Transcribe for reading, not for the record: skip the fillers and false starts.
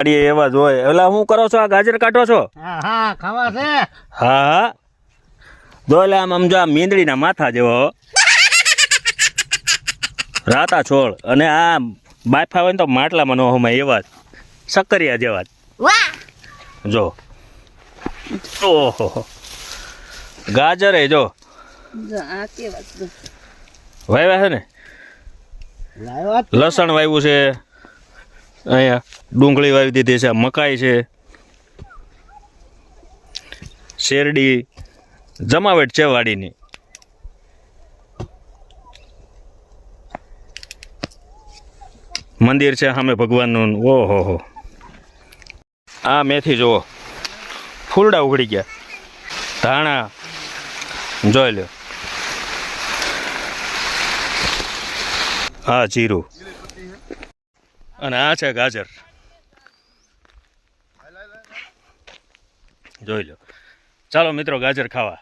એવા જ હોય. એટલે શું કરો છો? આ ગાજર કાઢો છો? હા હા ખાવા છે. હા હા જો એટલે આમ જો આ મીંદડીના માથા જેવો રાતા છોડ અને આ બાફા હોય ને તો માટલામાં નો હમાય એવા જ સક્કરિયા જેવા જ. જો ઓહો ગાજર જો વાવ્યા છે ને, લસણ વાવ્યું છે, અહીંયા ડુંગળી વાવી દીધી છે, મકાઈ છે, શેરડી જમાવટ છે વાડીની. મંદિર છે સામે ભગવાનનું. ઓહો હો આ મેથી જુઓ ફૂલડા ઉઘડી ગયા. ધાણા જોઈ લો. હા જીરું અને આ છે ગાજર જોઈ લો. ચાલો મિત્રો ગાજર ખાવા.